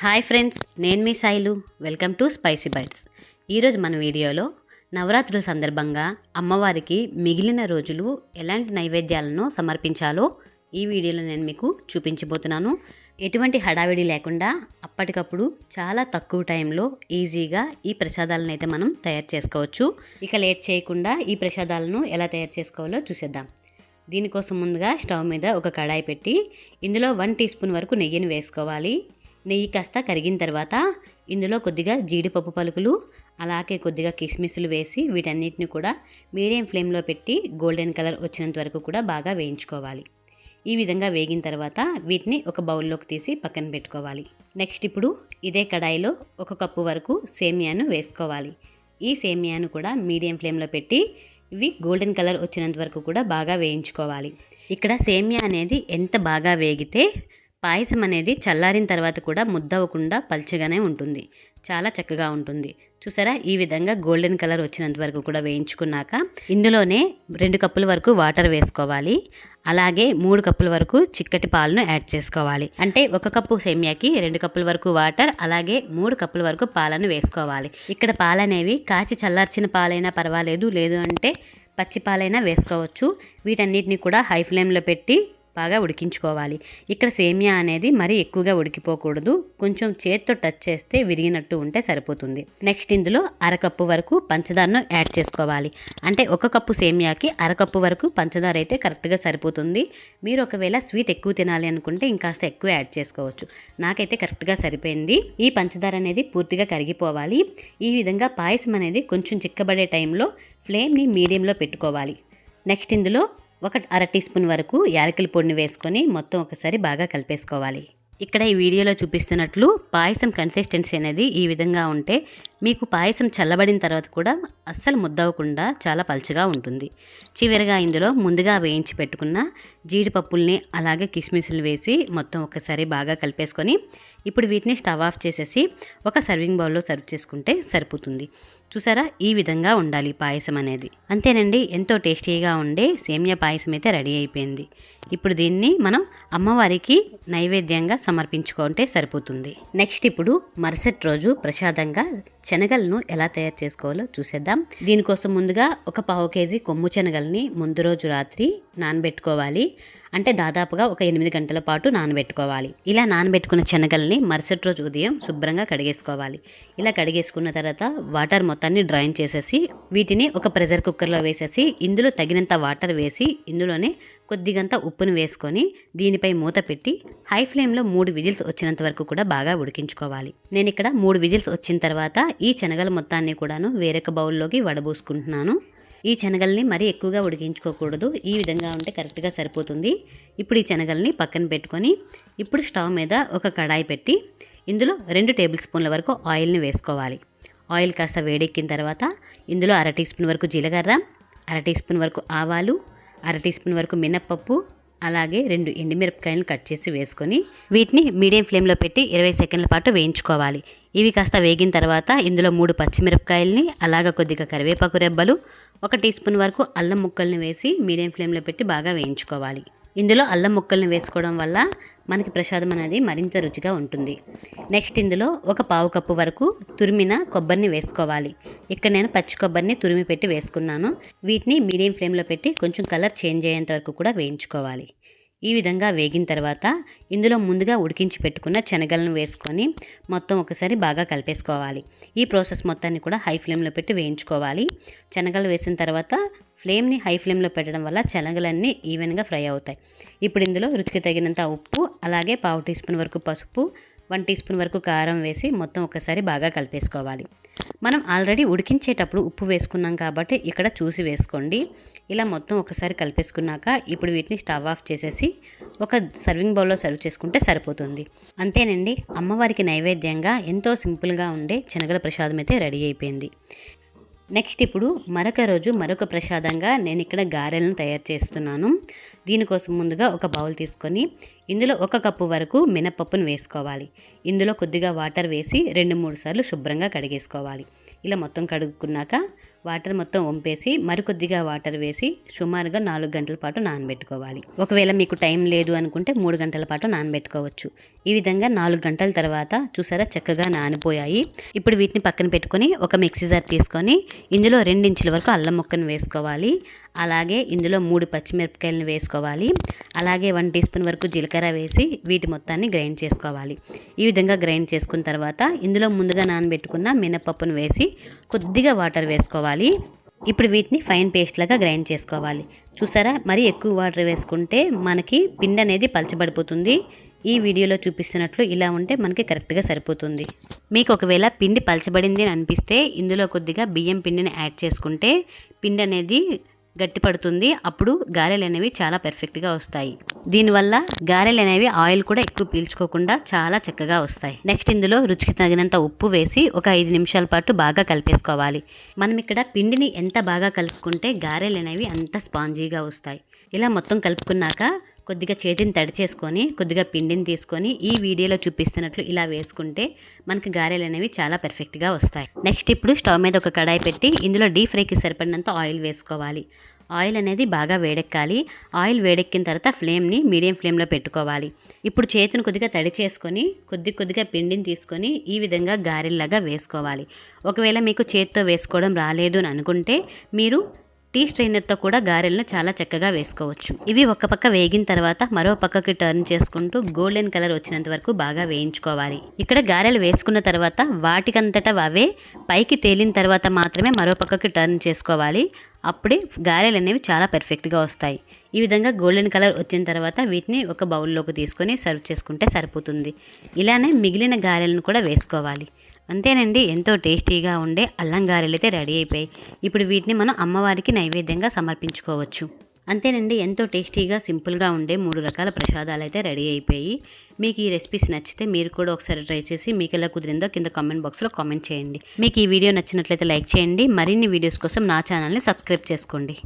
Hi friends, నేను మీ Sailu. Welcome to spicy bites. ఈరోజు మన వీడియోలో నవరాత్రుల సందర్భంగా అమ్మవారికి మిగిలిన రోజులు ఎలాంటి నైవేద్యాలను సమర్పించాలో ఈ వీడియోలో నేను మీకు చూపించబోతున్నాను. ఎటువంటి హడావిడి లేకుండా అప్పటికప్పుడు చాలా తక్కువ టైంలో ఈజీగా ఈ ప్రసాదాలను అయితే మనం తయారు చేసుకోవచ్చు. ఇక లేట్ చేయకుండా ఈ ప్రసాదాలను ఎలా తయారు చేసుకోవాలో చూసేద్దాం. దీనికోసం ముందుగా స్టవ్ మీద ఒక కడాయి పెట్టి ఇందులో 1 టీ స్పూన్ వరకు నెయ్యిని వేసుకోవాలి. నెయ్యి కాస్త కరిగిన తర్వాత ఇందులో కొద్దిగా జీడిపప్పు పలుకులు, అలాగే కొద్దిగా కిస్మిస్లు వేసి వీటన్నిటిని కూడా మీడియం ఫ్లేమ్లో పెట్టి గోల్డెన్ కలర్ వచ్చినంత వరకు కూడా బాగా వేయించుకోవాలి. ఈ విధంగా వేగిన తర్వాత వీటిని ఒక బౌల్లోకి తీసి పక్కన పెట్టుకోవాలి. నెక్స్ట్ ఇప్పుడు ఇదే కడాయిలో 1 కప్పు వరకు సేమియాను వేసుకోవాలి. ఈ సేమియాను కూడా మీడియం ఫ్లేమ్లో పెట్టి ఇవి గోల్డెన్ కలర్ వచ్చినంత వరకు కూడా బాగా వేయించుకోవాలి. ఇక్కడ సేమియా అనేది ఎంత బాగా వేగితే పాయసం అనేది చల్లారిన తర్వాత కూడా ముద్దవకుండా పల్చగానే ఉంటుంది, చాలా చక్కగా ఉంటుంది. చూసారా, ఈ విధంగా గోల్డెన్ కలర్ వచ్చినంత వరకు కూడా వేయించుకున్నాక ఇందులోనే 2 కప్పుల వరకు వాటర్ వేసుకోవాలి. అలాగే 3 కప్పుల వరకు చిక్కటి పాలను యాడ్ చేసుకోవాలి. అంటే 1 కప్పు సేమియాకి 2 కప్పుల వరకు వాటర్, అలాగే 3 కప్పుల వరకు పాలను వేసుకోవాలి. ఇక్కడ పాలనేవి కాచి చల్లార్చిన పాలైనా పర్వాలేదు, లేదు అంటే పచ్చి పాలైనా వేసుకోవచ్చు. వీటన్నిటిని కూడా హై ఫ్లేమ్లో పెట్టి బాగా ఉడికించుకోవాలి. ఇక్కడ సేమియా అనేది మరీ ఎక్కువగా ఉడికిపోకూడదు, కొంచెం చేత్తో టచ్ చేస్తే విరిగినట్టు ఉంటే సరిపోతుంది. నెక్స్ట్ ఇందులో 1/2 కప్పు వరకు పంచదారను యాడ్ చేసుకోవాలి. అంటే 1 కప్పు సేమియాకి 1/2 కప్పు వరకు పంచదార అయితే కరెక్ట్గా సరిపోతుంది. మీరు ఒకవేళ స్వీట్ ఎక్కువ తినాలి అనుకుంటే ఇంకాస్త ఎక్కువ యాడ్ చేసుకోవచ్చు. నాకైతే కరెక్ట్గా సరిపోయింది. ఈ పంచదార అనేది పూర్తిగా కరిగిపోవాలి. ఈ విధంగా పాయసం అనేది కొంచెం చిక్కబడే టైంలో ఫ్లేమ్ని మీడియంలో పెట్టుకోవాలి. నెక్స్ట్ ఇందులో 1/2 టీ స్పూన్ వరకు యాలకుల పొడిని వేసుకొని మొత్తం ఒకసారి బాగా కలిపేసుకోవాలి. ఇక్కడ ఈ వీడియోలో చూపిస్తున్నట్లు పాయసం కన్సిస్టెన్సీ అనేది ఈ విధంగా ఉంటే మీకు పాయసం చల్లబడిన తర్వాత కూడా అస్సలు ముద్దవకుండా చాలా పల్చగా ఉంటుంది. చివరిగా ఇందులో ముందుగా వేయించి పెట్టుకున్న జీడిపప్పుల్ని అలాగే కిస్మిస్లు వేసి మొత్తం ఒకసారి బాగా కలిపేసుకొని ఇప్పుడు వీటిని స్టవ్ ఆఫ్ చేసేసి ఒక సర్వింగ్ బౌల్లో సర్వ్ చేసుకుంటే సరిపోతుంది. చూసారా, ఈ విధంగా ఉండాలి పాయసం అనేది. అంతేనండి, ఎంతో టేస్టీగా ఉండే సేమియా పాయసం అయితే రెడీ అయిపోయింది. ఇప్పుడు దీన్ని మనం అమ్మవారికి నైవేద్యంగా సమర్పించుకుంటే సరిపోతుంది. నెక్స్ట్ ఇప్పుడు మరుసటి రోజు ప్రసాదంగా శనగలను ఎలా తయారు చేసుకోవాలో చూసేద్దాం. దీనికోసం ముందుగా 1 పావు కేజీ కొమ్ము శనగల్ని ముందు రోజు రాత్రి నానబెట్టుకోవాలి. అంటే దాదాపుగా ఒక 8 గంటల పాటు నానబెట్టుకోవాలి. ఇలా నానబెట్టుకున్న శనగల్ని మరుసటి రోజు ఉదయం శుభ్రంగా కడిగేసుకోవాలి. ఇలా కడిగేసుకున్న తర్వాత వాటర్ మొత్తాన్ని డ్రైన్ చేసేసి వీటిని ఒక ప్రెషర్ కుక్కర్లో వేసేసి ఇందులో తగినంత వాటర్ వేసి ఇందులోనే కొద్దిగంత ఉప్పును వేసుకొని దీనిపై మూత పెట్టి హై ఫ్లేమ్లో 3 విజిల్స్ వచ్చినంత వరకు కూడా బాగా ఉడికించుకోవాలి. నేను ఇక్కడ 3 విజిల్స్ వచ్చిన తర్వాత ఈ శనగల మొత్తాన్ని కూడాను వేరొక బౌల్లోకి వడబోసుకుంటున్నాను. ఈ శనగల్ని మరీ ఎక్కువగా ఉడికించుకోకూడదు, ఈ విధంగా ఉంటే కరెక్ట్గా సరిపోతుంది. ఇప్పుడు ఈ శనగల్ని పక్కన పెట్టుకొని ఇప్పుడు స్టవ్ మీద ఒక కడాయి పెట్టి ఇందులో 2 టేబుల్ స్పూన్ల వరకు ఆయిల్ని వేసుకోవాలి. ఆయిల్ కాస్త వేడెక్కిన తర్వాత ఇందులో 1/2 టీ స్పూన్ వరకు జీలకర్ర, 1/2 టీ స్పూన్ వరకు ఆవాలు, 1/2 టీ స్పూన్ వరకు మినప్పప్పు, అలాగే 2 ఎండుమిరపకాయలను కట్ చేసి వేసుకొని వీటిని మీడియం ఫ్లేమ్లో పెట్టి 20 సెకండ్ల పాటు వేయించుకోవాలి. ఇవి కాస్త వేగిన తర్వాత ఇందులో 3 పచ్చిమిరపకాయలని, అలాగే కొద్దిగా కరివేపాకు రెబ్బలు, 1 టీ స్పూన్ వరకు అల్లం ముక్కల్ని వేసి మీడియం ఫ్లేమ్లో పెట్టి బాగా వేయించుకోవాలి. ఇందులో అల్లం ముక్కల్ని వేసుకోవడం వల్ల మనకి ప్రసాదం అనేది మరింత రుచిగా ఉంటుంది. నెక్స్ట్ ఇందులో 1 పావు కప్పు వరకు తురిమిన కొబ్బరిని వేసుకోవాలి. ఇక్కడ నేను పచ్చి కొబ్బరిని తురిమి పెట్టి వేసుకున్నాను. వీటిని మీడియం ఫ్లేమ్లో పెట్టి కొంచెం కలర్ చేంజ్ అయ్యేంత వరకు కూడా వేయించుకోవాలి. ఈ విధంగా వేగిన తర్వాత ఇందులో ముందుగా ఉడికించి పెట్టుకున్న శనగలను వేసుకొని మొత్తం ఒకసారి బాగా కలిపేసుకోవాలి. ఈ ప్రాసెస్ మొత్తాన్ని కూడా హై ఫ్లేమ్లో పెట్టి వేయించుకోవాలి. శనగలు వేసిన తర్వాత ఫ్లేమ్ని హై ఫ్లేమ్లో పెట్టడం వల్ల శనగలన్నీ ఈవెన్గా ఫ్రై అవుతాయి. ఇప్పుడు ఇందులో రుచికి తగినంత ఉప్పు, అలాగే పావు టీ స్పూన్ వరకు పసుపు, 1 టీ స్పూన్ వరకు కారం వేసి మొత్తం ఒకసారి బాగా కలిపేసుకోవాలి. మనం ఆల్రెడీ ఉడికించేటప్పుడు ఉప్పు వేసుకున్నాం కాబట్టి ఇక్కడ చూసి వేసుకోండి. ఇలా మొత్తం ఒకసారి కలిపేసుకున్నాక ఇప్పుడు వీటిని స్టవ్ ఆఫ్ చేసేసి ఒక సర్వింగ్ బౌల్లో సర్వ్ చేసుకుంటే సరిపోతుంది. అంతేనండి, అమ్మవారికి నైవేద్యంగా ఎంతో సింపుల్గా ఉండే శనగల ప్రసాదం అయితే రెడీ అయిపోయింది. నెక్స్ట్ ఇప్పుడు మరొక రోజు మరొక ప్రసాదంగా నేను ఇక్కడ గారెలను తయారు చేస్తున్నాను. దీనికోసం ముందుగా ఒక బౌల్ తీసుకొని ఇందులో 1 కప్పు వరకు మినపప్పును వేసుకోవాలి. ఇందులో కొద్దిగా వాటర్ వేసి 2-3 సార్లు శుభ్రంగా కడిగేసుకోవాలి. ఇలా మొత్తం కడుక్కున్నాక వాటర్ మొత్తం వంపేసి మరికొద్దిగా వాటర్ వేసి సుమారుగా 4 గంటల పాటు నానబెట్టుకోవాలి. ఒకవేళ మీకు టైం లేదు అనుకుంటే 3 గంటల పాటు నానబెట్టుకోవచ్చు. ఈ విధంగా 4 గంటల తర్వాత చూసారా చక్కగా నానిపోయాయి. ఇప్పుడు వీటిని పక్కన పెట్టుకొని ఒక మిక్సీ జార్ తీసుకొని ఇందులో 2 ఇంచుల వరకు అల్లం ముక్కను వేసుకోవాలి. అలాగే ఇందులో 3 పచ్చిమిరపకాయలను వేసుకోవాలి. అలాగే 1 టీ స్పూన్ వరకు జీలకర్ర వేసి వీటి మొత్తాన్ని గ్రైండ్ చేసుకోవాలి. ఈ విధంగా గ్రైండ్ చేసుకున్న తర్వాత ఇందులో ముందుగా నానబెట్టుకున్న మినపప్పును వేసి కొద్దిగా వాటర్ వేసుకోవాలి. ఇప్పుడు వీటిని ఫైన్ పేస్ట్ లాగా గ్రైండ్ చేసుకోవాలి. చూసారా మరీ ఎక్కువ వాటర్ వేసుకుంటే మనకి పిండి అనేది పలచబడిపోతుంది. ఈ వీడియోలో చూపిస్తున్నట్లు ఇలా ఉంటే మనకి కరెక్ట్గా సరిపోతుంది. మీకు ఒకవేళ పిండి పలచబడింది అని అనిపిస్తే ఇందులో కొద్దిగా బియ్యం పిండిని యాడ్ చేసుకుంటే పిండి అనేది గట్టిపడుతుంది. అప్పుడు గారెలు అనేవి చాలా పర్ఫెక్ట్గా వస్తాయి. దీనివల్ల గారెలు అనేవి ఆయిల్ కూడా ఎక్కువ పీల్చుకోకుండా చాలా చక్కగా వస్తాయి. నెక్స్ట్ ఇందులో రుచికి తగినంత ఉప్పు వేసి ఒక 5 నిమిషాల పాటు బాగా కలిపేసుకోవాలి. మనం ఇక్కడ పిండిని ఎంత బాగా కలుపుకుంటే గారెలు అనేవి అంత స్పాంజీగా వస్తాయి. ఇలా మొత్తం కలుపుకున్నాక కొద్దిగా చేతిని తడి చేసుకొని కొద్దిగా పిండిని తీసుకొని ఈ వీడియోలో చూపిస్తున్నట్లు ఇలా వేసుకుంటే మనకి గారెలు అనేవి చాలా పర్ఫెక్ట్గా వస్తాయి. నెక్స్ట్ ఇప్పుడు స్టవ్ మీద ఒక కడాయి పెట్టి ఇందులో డీప్ ఫ్రైకి సరిపడినంత ఆయిల్ వేసుకోవాలి. ఆయిల్ అనేది బాగా వేడెక్కాలి. ఆయిల్ వేడెక్కిన తర్వాత ఫ్లేమ్ని మీడియం ఫ్లేమ్లో పెట్టుకోవాలి. ఇప్పుడు చేతిని కొద్దిగా తడి చేసుకొని కొద్దిగా పిండిని తీసుకొని ఈ విధంగా గారెల్లాగా వేసుకోవాలి. ఒకవేళ మీకు చేతితో వేసుకోవడం రాలేదు అని అనుకుంటే మీరు టీ స్ట్రైనర్తో కూడా గారెలను చాలా చక్కగా వేసుకోవచ్చు. ఇవి ఒక పక్క వేగిన తర్వాత మరో పక్కకి టర్న్ చేసుకుంటూ గోల్డెన్ కలర్ వచ్చినంత వరకు బాగా వేయించుకోవాలి. ఇక్కడ గారెలు వేసుకున్న తర్వాత వాటికంతటా అవే పైకి తేలిన తర్వాత మాత్రమే మరో పక్కకి టర్న్ చేసుకోవాలి. అప్పుడే గారెలు అనేవి చాలా పర్ఫెక్ట్గా వస్తాయి. ఈ విధంగా గోల్డెన్ కలర్ వచ్చిన తర్వాత వీటిని ఒక బౌల్లోకి తీసుకొని సర్వ్ చేసుకుంటే సరిపోతుంది. ఇలానే మిగిలిన గారెలను కూడా వేసుకోవాలి. అంతేనండి, ఎంతో టేస్టీగా ఉండే అల్లం గారెలు అయితే రెడీ అయిపోయాయి. ఇప్పుడు వీటిని మనం అమ్మవారికి నైవేద్యంగా సమర్పించుకోవచ్చు. అంతేనండి, ఎంతో టేస్టీగా సింపుల్గా ఉండే 3 రకాల ప్రసాదాలు అయితే రెడీ అయిపోయి. మీకు ఈ రెసిపీస్ నచ్చితే మీరు కూడా ఒకసారి ట్రై చేసి మీకు ఎలా కుదిరిందో కింద కామెంట్ బాక్స్లో కామెంట్ చేయండి. మీకు ఈ వీడియో నచ్చినట్లయితే లైక్ చేయండి. మరిన్ని వీడియోస్ కోసం నా ఛానల్ని సబ్స్క్రైబ్ చేసుకోండి.